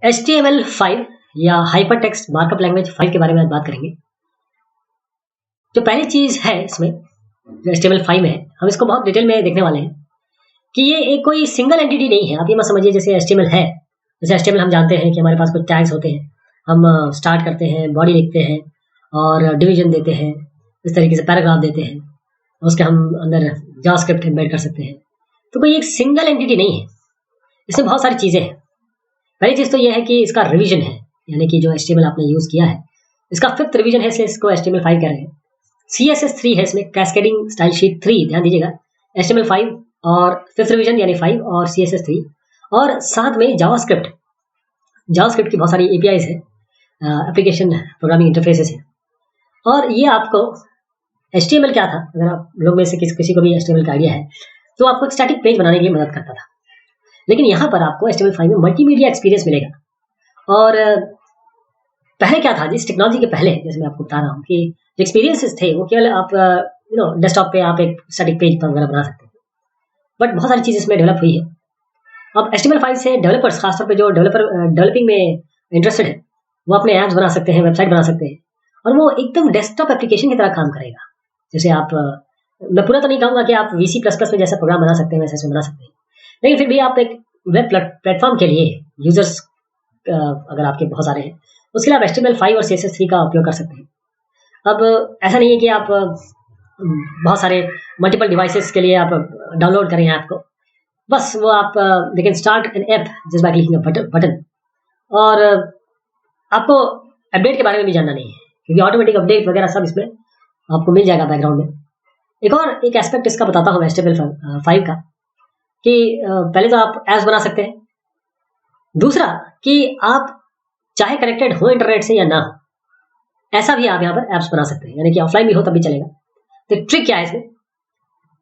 HTML5 या hyper text markup language 5 के बारे में आज बात करेंगे। जो पहली चीज है इसमें, जो HTML5 में है, हम इसको बहुत डिटेल में देखने वाले हैं कि ये एक कोई सिंगल एंटिटी नहीं है। आप ये मत समझिए जैसे HTML है, जैसे HTML हम जानते हैं कि हमारे पास कुछ टैग्स होते हैं, हम स्टार्ट करते हैं, बॉडी लिखते हैं और डिवीजन देते हैं, इस तरीके से पैराग्राफ देते हैं, उसके हम अंदर जावास्क्रिप्ट एम्बेड कर सकते हैं। तो कोई एक सिंगल एंटिटी नहीं है, इसमें बहुत सारी चीजें हैं। पहली चीज तो यह है कि इसका रिवीजन है, यानी कि जो HTML आपने यूज किया है इसका 5th रिवीजन है, इसलिए इसको HTML5 कह रहे हैं। CSS3 है इसमें, कैस्केडिंग स्टाइल शीट 3, ध्यान दीजिएगा। HTML5 और 5th रिवीजन यानी 5 और CSS3 और साथ में जावास्क्रिप्ट की बहुत सारी APIs है, एप्लीकेशन प्रोग्रामिंग इंटरफेसेस है। और ये आपको HTML क्या था, अगर आप लोग में से किसी को भी HTML का आइडिया है तो आपको एक स्टैटिक पेज बनाने के लिए मदद करता था। लेकिन यहाँ पर आपको HTML5 में मल्टीमीडिया एक्सपीरियंस मिलेगा। और पहले क्या था, जिस टेक्नोलॉजी के पहले, जैसे मैं आपको बता रहा हूँ कि जो एक्सपीरियंसेस थे वो केवल आप डेस्कटॉप पे आप एक स्टैटिक पेज पर वगैरह बना सकते थे, बट बहुत सारी चीज़ इसमें डेवलप हुई है। अब HTML5 से डेवलपर्स, खासतौर पे जो डेवलपिंग में इंटरेस्टेड है, वो अपने ऐप्स बना सकते हैं, वेबसाइट बना सकते हैं, और वो एकदम डेस्कटॉप एप्लीकेशन की तरह काम करेगा। जैसे आप, मैं पूरा तो नहीं कहूँगा कि आप VC++ में जैसा प्रोग्राम बना सकते हैं वैसे इसमें बना सकते हैं, लेकिन फिर भी आप एक वेब प्लेटफॉर्म के लिए यूजर्स अगर आपके बहुत सारे हैं, उसके लिए आप HTML5 और CSS3 का उपयोग कर सकते हैं। अब ऐसा नहीं है कि आप बहुत सारे मल्टीपल डिवाइसेस के लिए आप डाउनलोड करें ऐप को, बस वो आप they can start an app just by clicking a button. और आपको अपडेट के बारे में भी जानना नहीं है, क्योंकि ऑटोमेटिक अपडेट वगैरह सब इसमें आपको मिल जाएगा बैकग्राउंड में। एक एस्पेक्ट इसका बताता हूँ HTML5 का, कि पहले तो आप ऐप्स बना सकते हैं, दूसरा कि आप चाहे कनेक्टेड हो इंटरनेट से या ना हो, ऐसा भी आप यहाँ पर ऐप्स बना सकते हैं, यानी कि ऑफलाइन भी हो तब भी चलेगा। तो ट्रिक क्या है इसमें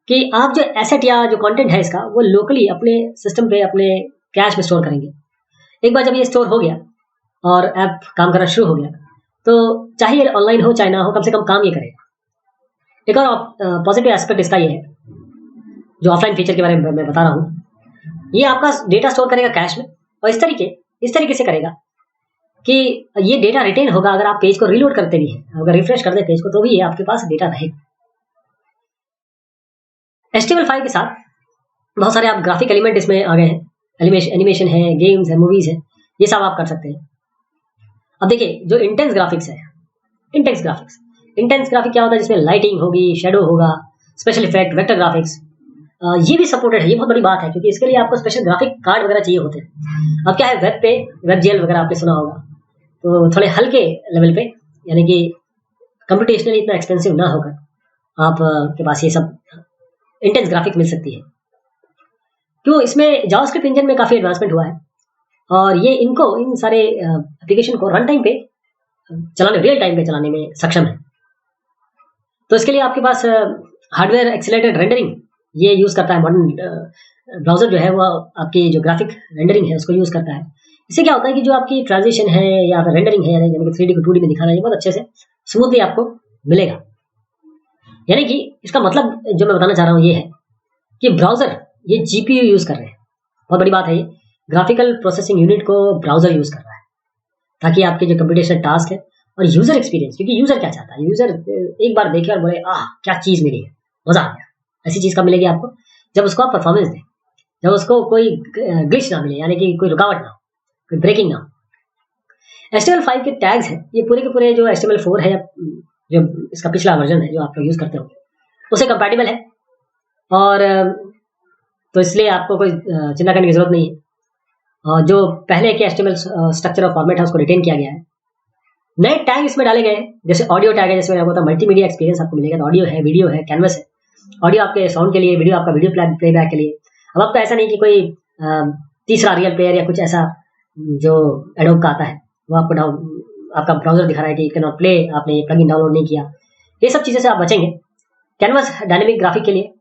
कि आप जो एसेट या जो कंटेंट है इसका, वो लोकली अपने सिस्टम पे, अपने कैश में स्टोर करेंगे। एक बार जब ये स्टोर हो गया और ऐप काम करना शुरू हो गया, तो चाहे ये ऑनलाइन हो चाहे ना हो, कम से कम काम ये करेगा। एक और पॉजिटिव एस्पेक्ट इसका ये है, जो ऑफलाइन फीचर के बारे में मैं बता रहा हूँ, ये आपका डेटा स्टोर करेगा कैश में, और इस तरीके से करेगा कि ये डेटा रिटेन होगा। अगर आप पेज को रीलोड करते भी हैं, अगर रिफ्रेश कर दे पेज को, तो भी ये आपके पास डेटा रहेगा। HTML5 के साथ बहुत सारे आप ग्राफिक एलिमेंट इसमें आ गए हैं, एनिमेशन है, गेम्स है, मूवीज है, ये सब आप कर सकते हैं। अब देखिए, जो इंटेंस ग्राफिक्स क्या होता है, जिसमें लाइटिंग होगी, शेडो होगा, स्पेशल इफेक्ट, वेक्टर ग्राफिक्स, ये भी सपोर्टेड है। ये बहुत बड़ी बात है, क्योंकि इसके लिए आपको स्पेशल ग्राफिक कार्ड वगैरह चाहिए होते हैं। अब क्या है, वेब वगैरह आपने सुना होगा, तो थोड़े हल्के लेवल पे, यानी कि कंप्यूटेशनली इतना एक्सपेंसिव ना होकर आप के पास ये सब इंटेंस ग्राफिक मिल सकती है। क्यों, इसमें जावास्क्रिप्ट इंजन में काफ़ी एडवांसमेंट हुआ है, और ये इन सारे एप्लीकेशन को रन टाइम पे चलाने, रियल टाइम पे चलाने में सक्षम है। तो इसके लिए आपके पास हार्डवेयर एक्सेलरेटेड रेंडरिंग ये यूज़ करता है। मॉडर्न ब्राउजर जो है वो आपकी जो ग्राफिक रेंडरिंग है उसको यूज़ करता है। इससे क्या होता है कि जो आपकी ट्रांजिशन है या फिर रेंडरिंग है, यानी कि 3D को 2D में दिखाना, ये बहुत अच्छे से स्मूथली आपको मिलेगा। यानी कि इसका मतलब जो मैं बताना चाह रहा हूँ ये है कि ब्राउजर ये GPU यूज़ कर रहे हैं। बहुत बड़ी बात है, ये ग्राफिकल प्रोसेसिंग यूनिट को ब्राउजर यूज़ कर रहा है, ताकि आपके जो कंप्यूटेशनल टास्क है और यूजर एक्सपीरियंस, क्योंकि यूजर क्या चाहता है, यूजर एक बार देखे और बोले क्या चीज़ मिली है, मजा आ गया। ऐसी चीज़ कब मिलेगी आपको, जब उसको आप परफॉर्मेंस दें, जब उसको कोई ग्लिच ना मिले, यानी कि कोई रुकावट ना हो, कोई ब्रेकिंग ना हो। HTML5 के टैग्स हैं, ये पूरे के पूरे जो HTML4 है, जो इसका पिछला वर्जन है जो आप लोग यूज़ करते हो, उसे कंपैटिबल है। और तो इसलिए आपको कोई चिंता करने की जरूरत नहीं है। और जो पहले के HTML स्ट्रक्चर और फॉर्मेट है उसको रिटेन किया गया है। नए टैग इसमें डाले गए हैं, जैसे ऑडियो टैग है, जैसे मैंने आपको मल्टीमीडिया एक्सपीरियंस आपको मिलेगा। तो ऑडियो है, वीडियो है, कैनवस है। ऑडियो आपके साउंड के लिए, वीडियो आपका वीडियो प्लेबैक के लिए। अब आपका ऐसा नहीं कि कोई तीसरा रियल प्लेयर या कुछ ऐसा जो एडोब का आता है वो आपको आपका ब्राउजर दिखा रहा है कि कैन नॉट प्ले, आपने ये प्लगइन डाउनलोड नहीं किया, ये सब चीज़ों से आप बचेंगे। कैनवस डायनेमिक ग्राफिक के लिए।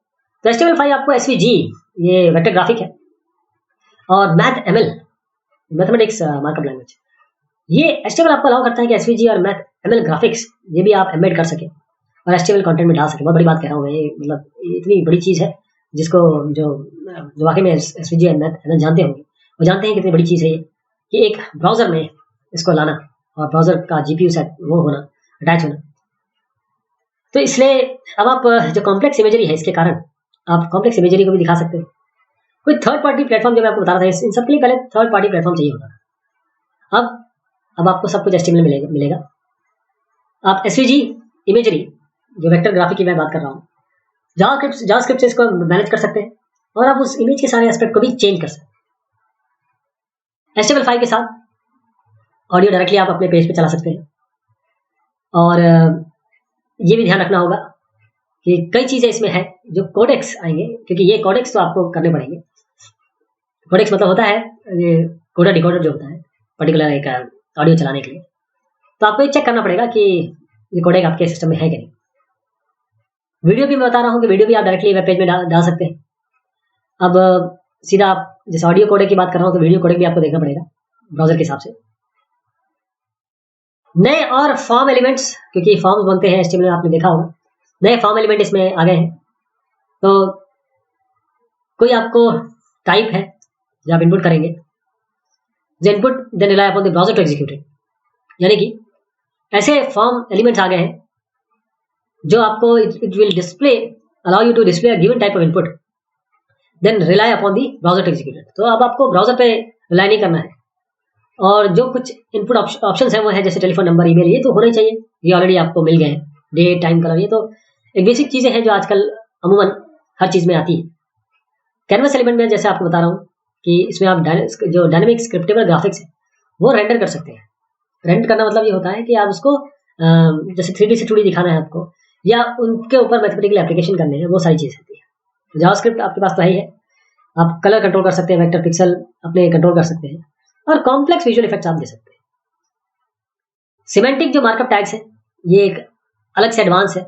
तो HTML5 आपको SVG, ये वेक्टर ग्राफिक है, और मैथमेटिक्स मार्कअप लैंग्वेज, ये HTML आपको अलाउ करता है कि SVG और ML ग्राफिक्स ये भी आप एम्बेड कर सके और HTML कंटेंट में डाल सके। बहुत बड़ी बात कह रहा हूँ मैं, मतलब इतनी बड़ी चीज़ है जिसको जो वाकई में SVG और ML जानते होंगे, वो जानते हैं कितनी बड़ी चीज़ है ये, कि एक ब्राउज़र में इसको लाना और ब्राउज़र का जीपीयू सेट वो होना, अटैच होना। तो इसलिए अब आप जो कॉम्प्लेक्स इमेजरी है इसके कारण आप कॉम्प्लेक्स इमेजरी को भी दिखा सकते हैं। कोई थर्ड पार्टी प्लेटफॉर्म जो मैं आपको बता रहा था, इन सब के लिए पहले थर्ड पार्टी प्लेटफॉर्म चाहिए होता था। अब आपको सब कुछ HTML मिलेगा। आप SVG इमेजरी जो वेक्टर ग्राफिक की मैं बात कर रहा हूँ, जावास्क्रिप्ट से इसको मैनेज कर सकते हैं और आप उस इमेज के सारे एस्पेक्ट को भी चेंज कर सकते हैं। HTML5 के साथ ऑडियो डायरेक्टली आप अपने पेज पे चला सकते हैं। और ये भी ध्यान रखना होगा कि कई चीज़ें इसमें है जो कोडेक्स आएंगे, क्योंकि ये कोडेक्स तो आपको करने पड़ेंगे। कोडेक्स मतलब होता है ये कोडर डिकोडर जो होता है पर्टिकुलर एक ऑडियो चलाने के लिए, तो आपको ये चेक करना पड़ेगा कि ये कोडेक आपके सिस्टम में है कि नहीं। वीडियो भी मैं बता रहा हूँ कि वीडियो भी आप डायरेक्टली वेब पेज में डाल सकते हैं। अब सीधा आप जैसे ऑडियो कोडेक की बात कर रहा हूँ तो वीडियो कोडेक भी आपको देखना पड़ेगा ब्राउजर के हिसाब से। नए और फॉर्म एलिमेंट्स, क्योंकि फॉर्म्स बनते हैं HTML में, आपने देखा होगा नए फॉर्म एलिमेंट इसमें आ गए हैं। तो कोई आपको टाइप है जो आप इनपुट करेंगे, input then rely upon the browser to execute it, यानी कि ऐसे फॉर्म एलिमेंट्स आ गए हैं जो आपको it will display allow you to display a given type of input then rely upon the browser to execute it. तो अब आपको ब्राउजर पे रिलाई नहीं करना है और जो कुछ इनपुट ऑप्शंस है वो है जैसे टेलीफोन नंबर, ईमेल, ये तो होना ही चाहिए, ये ऑलरेडी आपको मिल गए हैं। डेट, टाइम, कलर, ये तो एक बेसिक चीज़ें हैं जो आजकल अमूमन हर चीज़ में आती है। कैनवस एलिमेंट में जैसे आपको बता रहा हूँ कि इसमें आप जो डायनेमिक स्क्रिप्टेबल ग्राफिक्स है वो रेंडर कर सकते हैं। रेंडर करना मतलब ये होता है कि आप उसको जैसे 3D से 2D दिखाना है आपको, या उनके ऊपर मैथमेटिकल एप्लीकेशन करने हैं, वो सारी चीज़ होती है। जावास्क्रिप्ट आपके पास तो है ही है, आप कलर कंट्रोल कर सकते हैं, वेक्टर पिक्सल अपने कंट्रोल कर सकते हैं और कॉम्प्लेक्स विजुअल इफेक्ट्स आप दे सकते हैं। सिमेंटिक जो मार्कअप टैग्स है ये एक अलग से एडवांस है,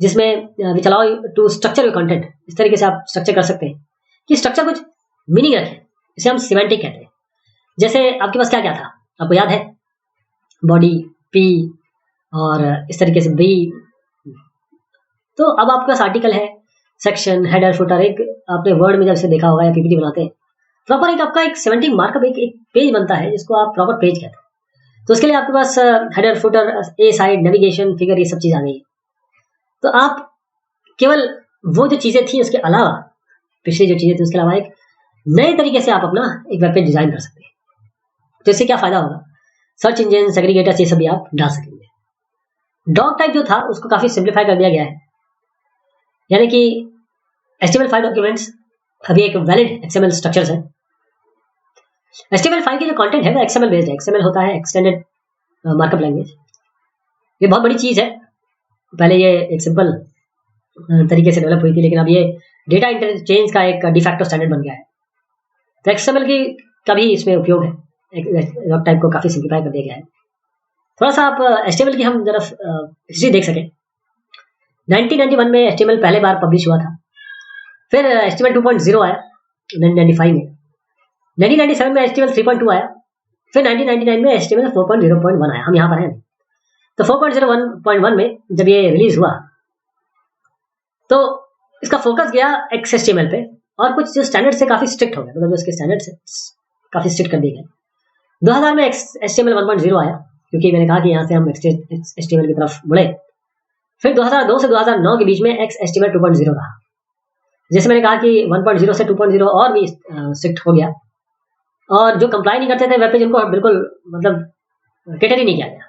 जिसमें which allow to structure your content. इस तरीके से आप स्ट्रक्चर कर सकते हैं कि स्ट्रक्चर कुछ मीनिंग रखे, इसे हम सिमेंटिक कहते हैं। जैसे आपके पास क्या क्या था आपको याद है, बॉडी, पी और इस तरीके से बी। तो अब आपके पास आर्टिकल है, सेक्शन, हेडर, फुटर। एक आपने वर्ड में जब से देखा होगा या पीपीटी बनाते हैं, प्रॉपर एक आपका एक सिमेंटिक मार्कअप एक पेज बनता है जिसको आप प्रॉपर पेज कहते हैं। तो उसके लिए आपके पास हेडर, फुटर, ए साइड, नेविगेशन, फिगर, ये सब चीज़ आ गई है। तो आप केवल वो जो चीज़ें थी उसके अलावा, पिछली जो चीज़ें थी उसके अलावा एक नए तरीके से आप अपना एक वेब पेज डिजाइन कर सकते हैं। तो इससे क्या फायदा होगा, सर्च इंजन, सेग्रीगेटर्स, ये सब भी आप डाल सकेंगे। डॉक टाइप जो था उसको काफ़ी सिंप्लीफाई कर दिया गया है, यानी कि HTML5 डॉक्यूमेंट्स अभी एक वैलिड XML स्ट्रक्चर्स है। HTML5 की जो कंटेंट है वो XML बेस्ड है। XML होता है एक्सटेंडेड मार्कअप लैंग्वेज। ये बहुत बड़ी चीज़ है। पहले ये एक सिंपल तरीके से डेवलप हुई थी, लेकिन अब ये डेटा इंटरचेंज का एक डिफैक्टो स्टैंडर्ड बन गया है। तो XML का भी इसमें उपयोग है, डॉक टाइप को काफ़ी सिंप्लीफाई कर दिया गया है। थोड़ा सा आप HTML की हम जरा हिस्ट्री देख सकें। 1991 में HTML पहले बार पब्लिश हुआ था, फिर HTML 2.0 आया 1995 में, 1997 में HTML 3.2 आया, फिर 1999 में HTML 4.0.1 आया। हम यहाँ पर हैं। तो 4.0.1 में जब ये रिलीज हुआ तो इसका फोकस गया XHTML पे और कुछ जो स्टैंडर्ड से काफ़ी स्ट्रिक्ट हो गया, मतलब उसके स्टैंडर्ड से काफ़ी स्ट्रिक्ट कर दिए गए। 2000 में HTML 1.0 आया, क्योंकि मैंने कहा कि यहाँ से हम HTML की तरफ मुड़े। फिर 2002 से 2009 के बीच में XHTML 2.0 रहा। जैसे मैंने कहा कि 1.0 से 2.0 और भी स्ट्रिक्ट हो गया, और जो कंप्लाई नहीं करते थे वेब पेज उनको बिल्कुल मतलब कैटर ही नहीं किया गया।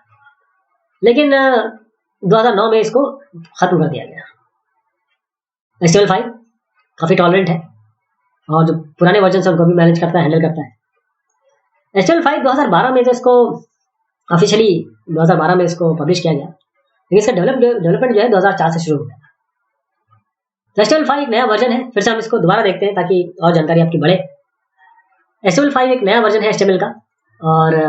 लेकिन 2009 में इसको खत्म कर दिया गया। HTML5 काफ़ी टॉलरेंट है और जो पुराने वर्जन से उनको भी मैनेज करता है, हैंडल करता है। HTML5 2012 में जो इसको ऑफिशियली 2012 में इसको पब्लिश किया गया, लेकिन इसका डेवलपमेंट जो है 2004 से शुरू हो गया। HTML5 एक नया वर्जन है, फिर से हम इसको दोबारा देखते हैं ताकि और जानकारी आपकी बढ़े। HTML5 एक नया वर्जन है HTML का, और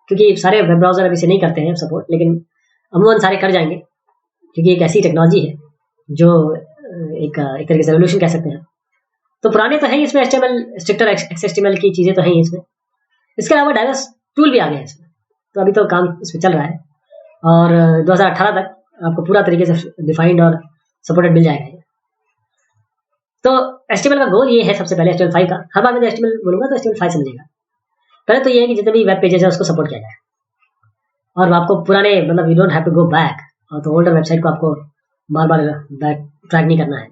क्योंकि सारे वेब ब्राउज़र अभी से नहीं करते हैं सपोर्ट, लेकिन अमूमन सारे कर जाएंगे, क्योंकि एक ऐसी टेक्नोलॉजी है जो एक तरीके से रेवोल्यूशन कह सकते हैं। तो पुराने तो है ही इसमें HTML, स्ट्रिक्टर XHTML की चीज़ें तो हैं ही इसमें। इसके अलावा डाइवर्स टूल भी आ गए हैं इसमें, तो अभी तो काम इसमें चल रहा है और 2018 तक आपको पूरा तरीके से डिफाइंड और सपोर्टेड मिल जाएगा। तो HTML का गोल ये है सबसे पहले HTML5 का। हर बार मैं HTML बोलूँगा तो HTML5 समझेगा पहले तो ये है कि जितने भी वेब पेजेस है उसको सपोर्ट किया जाए, और आपको पुराने मतलब you don't have to go back, और तो ओल्डर वेबसाइट को आपको बार बार बैक ट्रैक नहीं करना है।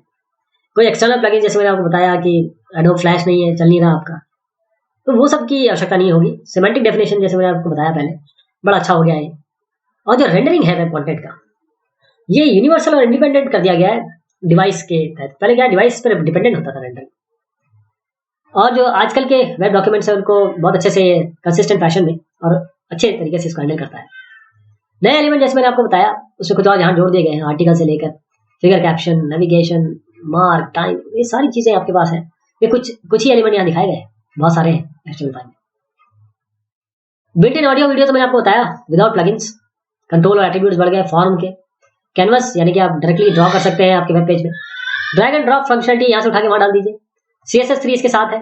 कोई एक्सटर्नल प्लगइन जैसे मैंने आपको बताया कि एडोब फ्लैश नहीं है, चल नहीं रहा आपका, तो वो सब की आवश्यकता नहीं होगी। सिमेंटिक डेफिनेशन जैसे मैंने आपको बताया पहले, बड़ा अच्छा हो गया है। और जो रेंडरिंग है वेब कंटेंट का, ये यूनिवर्सल और इंडिपेंडेंट कर दिया गया है डिवाइस के तहत। पहले क्या डिवाइस पर डिपेंडेंट होता था रेंडरिंग, और जो आजकल के वेब डॉक्यूमेंट्स है उनको बहुत अच्छे से कंसिस्टेंट फैशन में और अच्छे तरीके से इसको हैंडल करता है। नए एलिमेंट जैसे मैंने आपको बताया उसमें कुछ और यहाँ जोड़ दिए गए हैं, आर्टिकल से लेकर figure caption, navigation, mark, time, ये सारी चीजें आपके पास है। ये कुछ ही एलिमेंट यहाँ दिखाए गए हैं, बहुत सारे हैं HTML5 में। बिल्ट इन ऑडियो वीडियो तो मैंने आपको बताया विदाउट प्लगइन्स, कंट्रोल और एट्रीब्यूट्स बढ़ गए फॉर्म के। कैनवस यानी कि आप डायरेक्टली ड्रॉ कर सकते हैं आपके वेब पेज में। ड्रैग एंड ड्रॉप फंक्शनलिटी यहाँ से उठा के वहां डाल दीजिए। CSS3 इसके साथ है,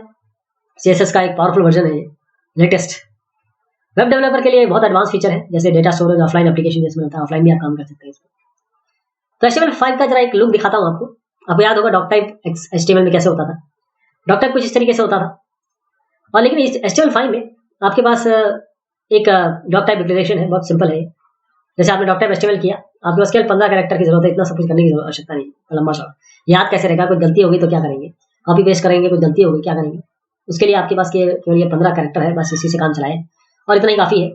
CSS का एक पावरफुल वर्जन है, लेटेस्ट। वेब डेवलपर के लिए बहुत एडवांस फीचर है, जैसे डेटा स्टोरेज, ऑफलाइन एप्लीकेशन, जैसे होता है ऑफलाइन भी आप काम कर सकते हैं इसमें। तो HTML5 का जरा एक लुक दिखाता हूँ आपको। आपको याद होगा डॉक टाइप HTML में कैसे होता था। डॉक टाइप कुछ इस तरीके से होता था, और लेकिन इस HTML5 में आपके पास एक डॉक टाइप डिक्लेरेशन है, बहुत सिंपल है। जैसे आपने डॉक टाइप HTML किया, आपके पास केवल 15 कैरेक्टर की जरूरत है, इतना सब कुछ करने की आवश्यकता नहीं, लंबा चौड़ा याद कैसे रहेगा। कोई गलती होगी तो क्या करेंगे, कॉपी पेस्ट करेंगे, कोई गलती होगी क्या करेंगे, उसके लिए आपके पास केवल ये 15 कैरेक्टर है, बस इसी से काम चलाए और इतना ही काफी है।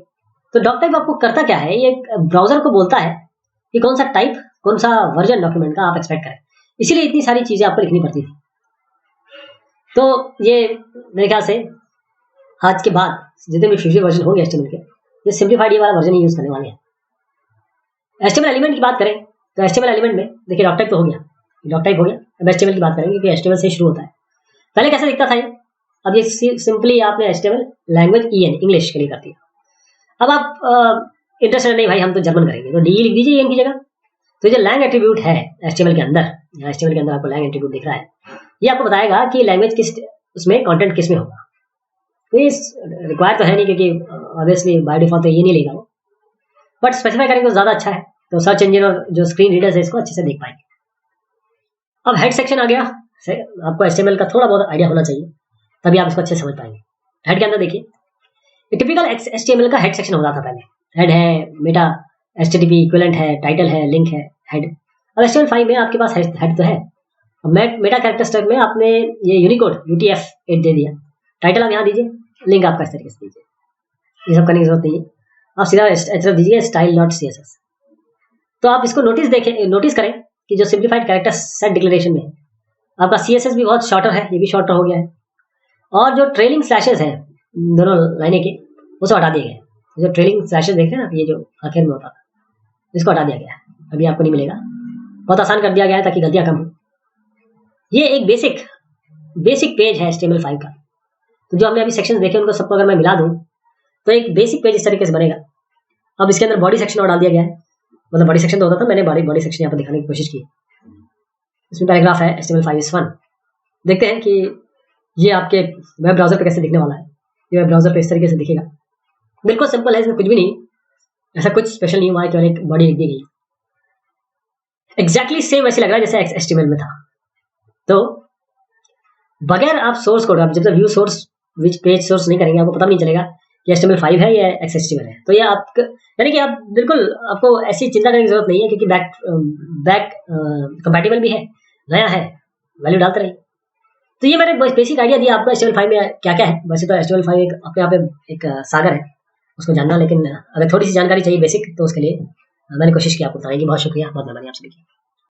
तो डॉक टाइप आपको करता क्या है, ये ब्राउजर को बोलता है कि कौन सा टाइप, कौन सा वर्जन डॉक्यूमेंट का आप एक्सपेक्ट करें, इसीलिए इतनी सारी चीजें आपको लिखनी पड़ती थी। तो ये मेरे ख्याल से आज के बाद जितने भी फ्यूचर वर्जन होंगे HTML के, ये सिंप्लीफाइड ये वाला वर्जन ही यूज करने वाले हैं। HTML एलिमेंट की बात करें तो HTML एलिमेंट में देखिए डॉक टाइप तो हो गया, डॉक टाइप हो गया। अब HTML की बात करेंगे क्योंकि HTML से शुरू होता है। पहले कैसा दिखता था ये, अब ये सिंपली आपने HTML लैंग्वेज EN इंग्लिश के लिए कर दिया। अब आप इंटरेस्टेड नहीं भाई हम तो जर्मन करेंगे, तो DE लिख दीजिए EN की जगह। तो जो लैंग एट्रीब्यूट है HTML के अंदर, यहाँ HTML के अंदर आपको लैंग एट्रीब्यूट दिख रहा है, ये आपको बताएगा कि लैंग्वेज किस उसमें कंटेंट किस में होगा। तो ये रिक्वायर तो है नहीं क्योंकि ऑब्वियसली बाय डिफॉल्ट तो ये नहीं लेगा वो, बट स्पेसिफाई करेंगे तो ज्यादा अच्छा है, तो सर्च इंजन और जो स्क्रीन रीडर्स है इसको अच्छे से देख पाएंगे। अब हेड सेक्शन आ गया, आपको HTML का थोड़ा बहुत आइडिया होना चाहिए तभी आप इसको अच्छे से समझ पाएंगे। हेड के अंदर देखिए टिपिकल HTML का हेड सेक्शन होता था पहले, हेड है, मेटा HTTP इक्विवेलेंट है, टाइटल है, लिंक है, हेड। अब HTML5 में आपके पास हेड तो है, मेटा कैरेक्टर स्ट्रक्चर में आपने ये यूनिकोड UTF-8 दे दिया, टाइटल आप यहाँ दीजिए, लिंक आपका इस तरीके से दीजिए, ये सब करने की जरूरत नहीं है, आप सीधा HTML दीजिए style.css। तो आप इसको नोटिस करें कि जो सिंप्लीफाइड कैरेक्टर सेट डिक्लेरेशन में आपका CSS भी बहुत शॉर्टर है, ये भी शॉर्टर हो गया है, और जो ट्रेलिंग स्लैशेस है दोनों लाइनें के उसको हटा दिए गए। जो ट्रेलिंग स्लैशेस देख रहे हैं ना, ये जो आखिर में होता था इसको हटा दिया गया है, अभी आपको नहीं मिलेगा, बहुत आसान कर दिया गया है ताकि गलतियां कम हो। ये एक बेसिक पेज है HTML5 का। तो जो हमने अभी सेक्शन देखे उनको सबको अगर मैं मिला दूं तो एक बेसिक पेज इस तरीके से बनेगा। अब इसके अंदर बॉडी सेक्शन और डाल दिया गया है, मतलब बॉडी सेक्शन तो होता था, मैंने बॉडी सेक्शन यहाँ पर दिखाने की कोशिश की। इसमें पैराग्राफ है HTML5 is fun। देखते हैं कि ये आपके वेब ब्राउजर पे कैसे दिखने वाला है। ये वेब ब्राउजर पे इस तरीके से दिखेगा, बिल्कुल सिंपल है, इसमें कुछ भी नहीं, ऐसा कुछ स्पेशल नहीं हुआ है, केवल एक बॉडी लिख दी गई, एग्जैक्टली सेम वैसे लग रहा है जैसे HTML में था। तो बगैर आप सोर्स कोड, आप जब तक व्यू सोर्स विच पेज सोर्स नहीं करेंगे आपको पता नहीं चलेगा कि HTML5 है या XHTML है। तो ये आप यानी कि आप बिल्कुल आपको ऐसी चिंता करने की जरूरत नहीं है क्योंकि बैक कंपैटिबल भी है, नया है, वैल्यू डालते रहिए। तो ये मैंने बेसिक आइडिया दिया आपको HTML5 में क्या क्या है। वैसे तो HTML5 एक अपने आप में एक सागर है, उसको जानना, लेकिन अगर थोड़ी सी जानकारी चाहिए बेसिक तो उसके लिए मैंने कोशिश की आपको बताने की। बहुत शुक्रिया, बहुत मेहरबानी आप सभी की।